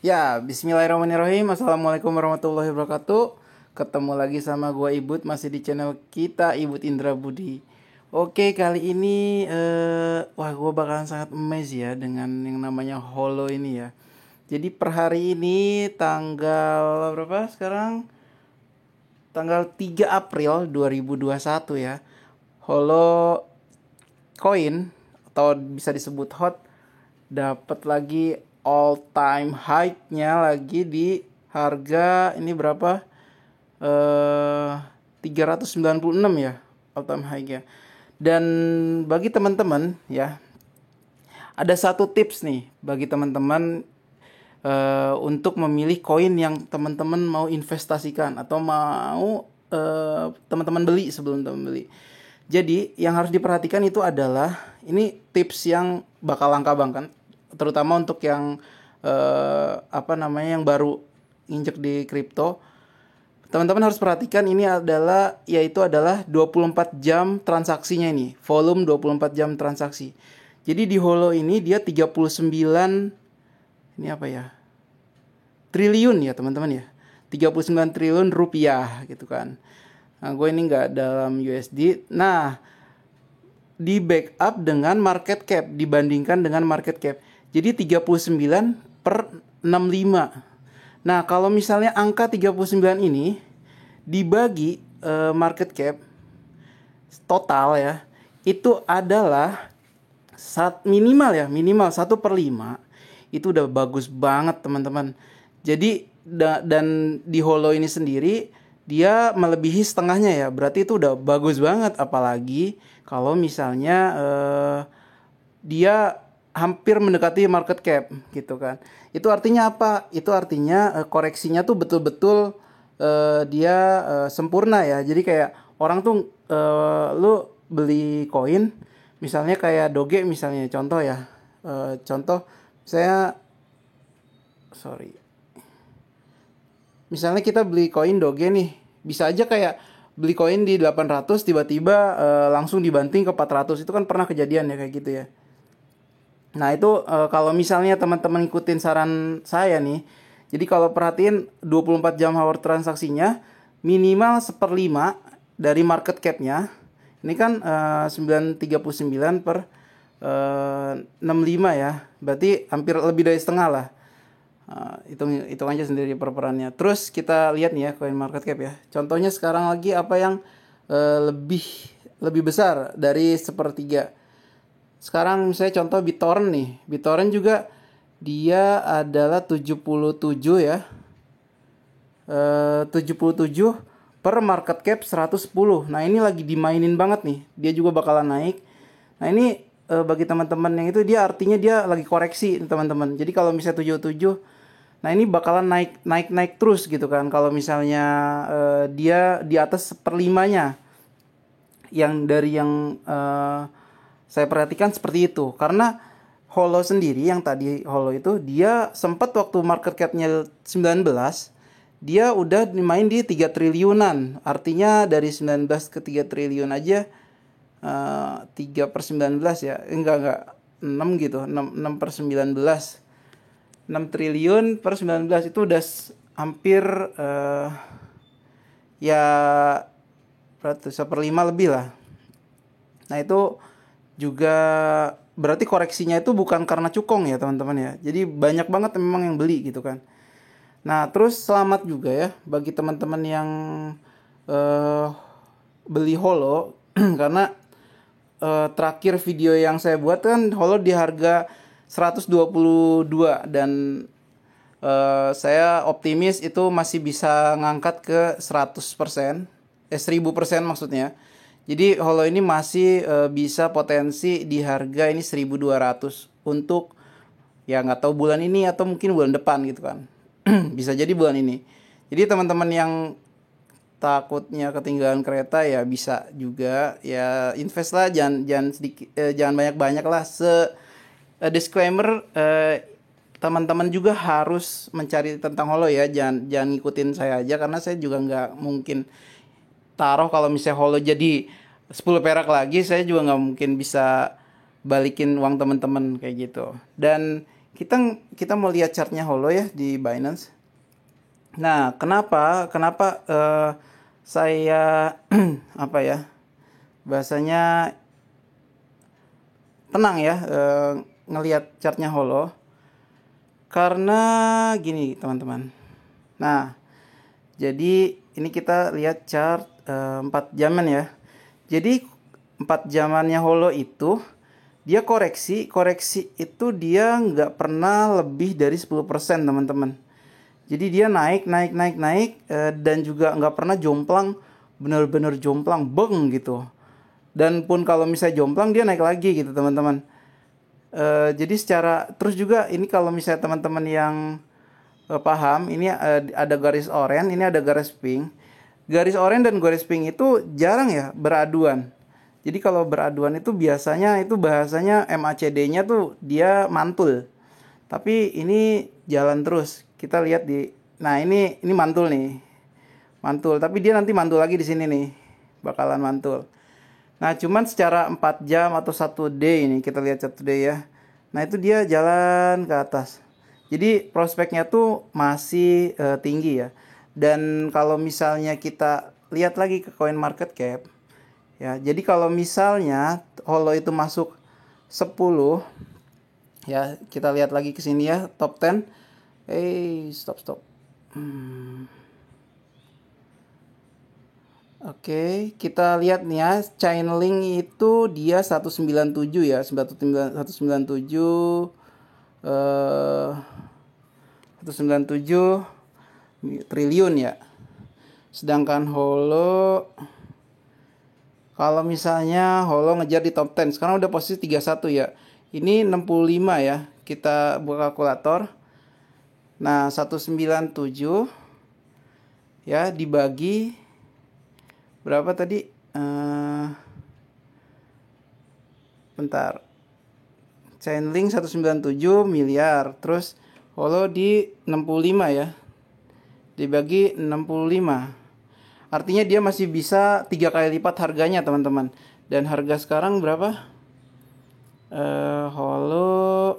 Ya, bismillahirrahmanirrahim. Assalamualaikum warahmatullahi wabarakatuh. Ketemu lagi sama gua Ibut, masih di channel kita Ibut Indra Budi. Oke, kali ini wah gua bakalan sangat amazed ya dengan yang namanya Holo ini ya. Jadi per hari ini tanggal berapa sekarang? Tanggal 3 April 2021 ya. Holo Coin atau bisa disebut hot dapat lagi all time high-nya lagi di harga ini berapa? 396 ya all time high-nya. Dan bagi teman-teman ya, ada satu tips nih bagi teman-teman untuk memilih koin yang teman-teman mau investasikan atau mau teman-teman beli sebelum teman beli. Jadi yang harus diperhatikan itu adalah ini tips yang bakal langka banget, terutama untuk yang yang baru injek di kripto. Teman-teman harus perhatikan ini adalah 24 jam transaksinya ini, volume 24 jam transaksi. Jadi di Holo ini dia 39 ini apa ya? Triliun ya teman-teman ya. 39 triliun rupiah gitu kan. Nah, gue ini nggak dalam USD. Nah, di backup dengan market cap dibandingkan dengan market cap. Jadi 39/65. Nah, kalau misalnya angka 39 ini dibagi market cap total ya, itu adalah minimal 1/5. Itu udah bagus banget teman-teman. Jadi dan di Holo ini sendiri dia melebihi setengahnya ya. Berarti itu udah bagus banget, apalagi kalau misalnya dia hampir mendekati market cap gitu kan. Itu artinya apa? Itu artinya koreksinya tuh betul-betul dia sempurna ya. Jadi kayak orang tuh lu beli koin misalnya kayak Doge misalnya, contoh ya. Contoh saya misalnya kita beli koin Doge nih, bisa aja kayak beli koin di 800 tiba-tiba langsung dibanting ke 400. Itu kan pernah kejadian ya kayak gitu ya. Nah itu kalau misalnya teman-teman ikutin saran saya nih, jadi kalau perhatiin 24 jam hour transaksinya minimal 1/5 dari market cap-nya. Ini kan 939 per 65 ya, berarti hampir lebih dari setengah lah. Hitung aja sendiri perperannya. Terus kita lihat nih ya coin market cap ya. Contohnya sekarang lagi apa yang lebih besar dari sepertiga. Sekarang misalnya contoh BitTorrent nih. BitTorrent juga dia adalah 77 ya. 77 per market cap 110. Nah, ini lagi dimainin banget nih. Dia juga bakalan naik. Nah, ini bagi teman-teman yang itu dia artinya dia lagi koreksi teman-teman. Jadi kalau misalnya 77, nah ini bakalan naik terus gitu kan. Kalau misalnya dia di atas 1/5-nya. Yang dari yang saya perhatikan seperti itu. Karena Holo sendiri yang tadi Holo itu dia sempat waktu market cap-nya 19, dia udah main di 3 triliunan. Artinya dari 19 ke 3 triliun aja 3/19 ya. Enggak 6 gitu. 6/19. 6 triliun per 19 itu udah hampir ya berarti 1/5 lebih lah. Nah itu juga berarti koreksinya itu bukan karena cukong ya teman-teman ya. Jadi banyak banget memang yang beli gitu kan. Nah terus selamat juga ya bagi teman-teman yang beli Holo karena terakhir video yang saya buat kan Holo di harga 122 dan saya optimis itu masih bisa ngangkat ke 100%, 1000% maksudnya. Jadi Holo ini masih bisa potensi di harga ini 1.200 untuk ya nggak tahu bulan ini atau mungkin bulan depan gitu kan. Bisa jadi bulan ini. Jadi teman-teman yang takutnya ketinggalan kereta ya bisa juga ya invest lah, jangan sedikit, jangan banyak-banyak lah. Disclaimer, teman-teman juga harus mencari tentang Holo ya, jangan ngikutin saya aja karena saya juga nggak mungkin taruh kalau misalnya Holo jadi 10 perak lagi, saya juga nggak mungkin bisa balikin uang teman-teman kayak gitu. Dan kita kita mau lihat chartnya Holo ya di Binance. Nah, kenapa saya apa ya, bahasanya tenang ya ngelihat chartnya Holo, karena gini teman-teman. Nah, jadi ini kita lihat chart 4 jaman ya. Jadi 4 jamannya Holo itu dia koreksi itu dia nggak pernah lebih dari 10% teman-teman. Jadi dia naik dan juga nggak pernah jomplang, bener-bener jomplang beng gitu. Dan pun kalau misalnya jomplang dia naik lagi gitu teman-teman. Jadi secara terus juga ini kalau misalnya teman-teman yang paham, ini ada garis oranye, ini ada garis pink. Garis oranye dan garis pink itu jarang ya beraduan. Jadi kalau beraduan itu biasanya itu bahasanya MACD-nya tuh dia mantul. Tapi ini jalan terus. Kita lihat di, nah ini mantul nih. Mantul, tapi dia nanti mantul lagi di sini nih. Bakalan mantul. Nah, cuman secara 4 jam atau 1 day ini kita lihat 1 day ya. Nah, itu dia jalan ke atas. Jadi prospeknya tuh masih tinggi ya. Dan kalau misalnya kita lihat lagi ke coin market cap ya, jadi kalau misalnya Holo itu masuk 10 ya, kita lihat lagi ke sini ya, top 10. Stop. Oke, kita lihat nih ya, Chainlink itu dia 197 ya, 197 triliun ya. Sedangkan Holo, kalau misalnya Holo ngejar di top 10, sekarang udah posisi 31 ya. Ini 65 ya. Kita buka kalkulator. Nah, 197 ya dibagi berapa tadi? Bentar. Chainlink 197 miliar. Terus Holo di 65 ya. Dibagi 65. Artinya dia masih bisa 3 kali lipat harganya teman-teman. Dan harga sekarang berapa? Holo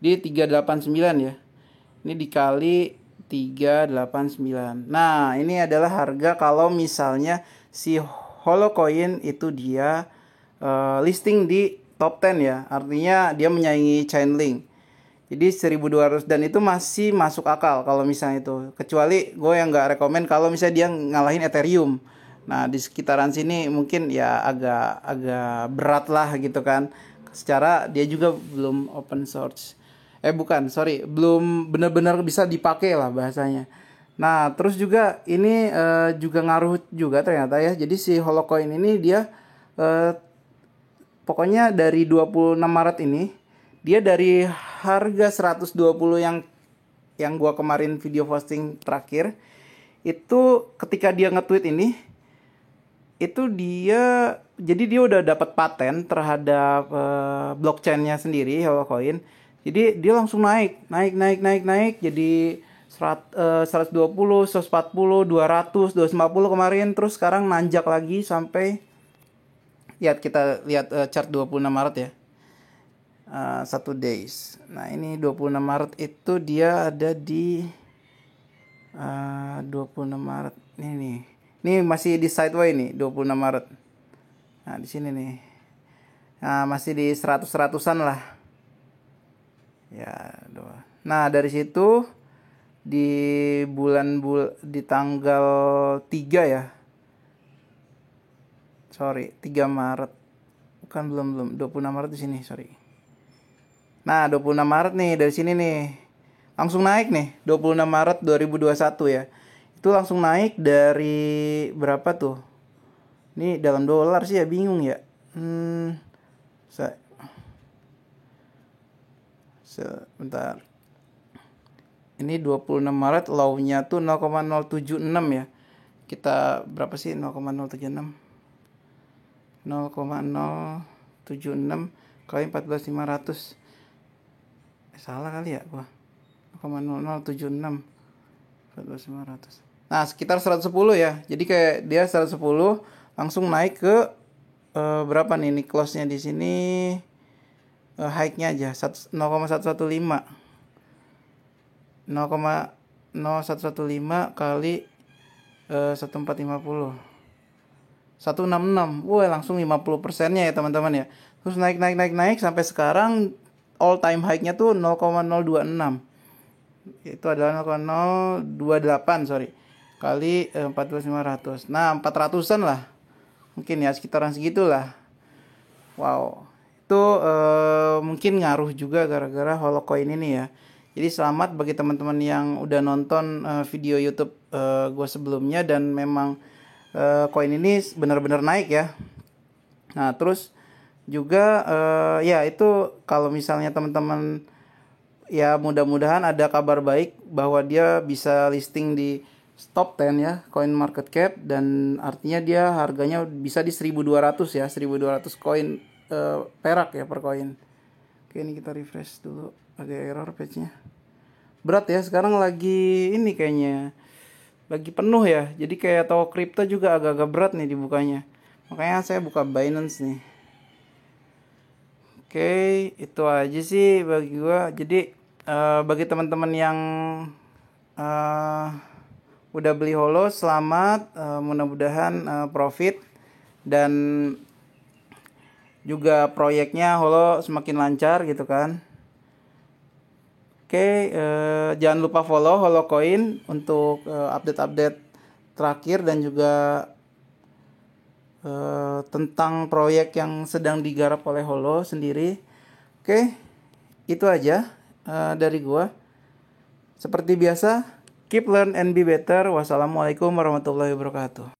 di 389 ya. Ini dikali 389. Nah, ini adalah harga kalau misalnya si Holo Coin itu dia listing di top 10 ya. Artinya dia menyaingi Chainlink. Jadi 1200, dan itu masih masuk akal kalau misalnya itu. Kecuali gue yang nggak rekomen kalau misalnya dia ngalahin Ethereum. Nah, di sekitaran sini mungkin ya agak berat lah gitu kan. Secara dia juga belum open source. Belum benar-benar bisa dipakai lah bahasanya. Nah, terus juga ini juga ngaruh juga ternyata ya. Jadi si Holocoin ini dia pokoknya dari 26 Maret ini dia dari harga 120 yang gua kemarin video posting terakhir itu, ketika dia nge-tweet ini itu dia udah dapat paten terhadap blockchain-nya sendiri Holocoin. Jadi dia langsung naik jadi 120, 140, 200, 250 kemarin, terus sekarang nanjak lagi sampai kita lihat chart 26 Maret ya. 1 days. Nah, ini 26 Maret itu dia ada di 26 Maret. Ini nih. Ini masih di sideway nih 26 Maret. Nah, di sini nih. Nah, masih di 100-100an lah. Ya, nah, dari situ di di tanggal 3 ya. 3 Maret. Bukan, belum 26 Maret di sini, sorry. Nah, 26 Maret nih dari sini nih. Langsung naik nih, 26 Maret 2021 ya. Itu langsung naik dari berapa tuh? Ini dalam dolar sih ya, bingung ya. Bentar. Ini 26 Maret low-nya tuh 0,076 ya. Kita berapa sih 0,076? 0,076 kali 14.500. Salah kali ya gua. 0,0076 14.500. Nah, sekitar 110 ya. Jadi kayak dia 110 langsung naik ke berapa nih? Ini close-nya di sini high-nya aja 0,115 0,0115 kali 1450 166. Wah, langsung 50%-nya ya teman-teman ya. Terus naik sampai sekarang all time high-nya tuh 0,026. Itu adalah 0,028 sorry kali 14.500. Nah, 400-an lah. Mungkin ya sekitaran segitulah. Wow. Itu mungkin ngaruh juga gara-gara Holocoin ini ya. Jadi selamat bagi teman-teman yang udah nonton video YouTube gue sebelumnya dan memang koin ini benar-benar naik ya. Nah, terus juga ya itu kalau misalnya teman-teman ya mudah-mudahan ada kabar baik bahwa dia bisa listing di top 10 ya coin market cap, dan artinya dia harganya bisa di 1.200 ya, 1.200 koin perak ya per koin. Oke, ini kita refresh dulu, ada error page-nya. Berat ya, sekarang lagi ini kayaknya lagi penuh ya. Jadi kayak toko kripto juga agak-agak berat nih dibukanya. Makanya saya buka Binance nih. Oke, itu aja sih bagi gua. Jadi bagi teman-teman yang udah beli Holo, selamat, mudah-mudahan profit dan juga proyeknya Holo semakin lancar gitu kan. Oke, jangan lupa follow Holocoin untuk update-update terakhir dan juga tentang proyek yang sedang digarap oleh Holo sendiri. Oke, itu aja dari gua. Seperti biasa, keep learn and be better. Wassalamualaikum warahmatullahi wabarakatuh.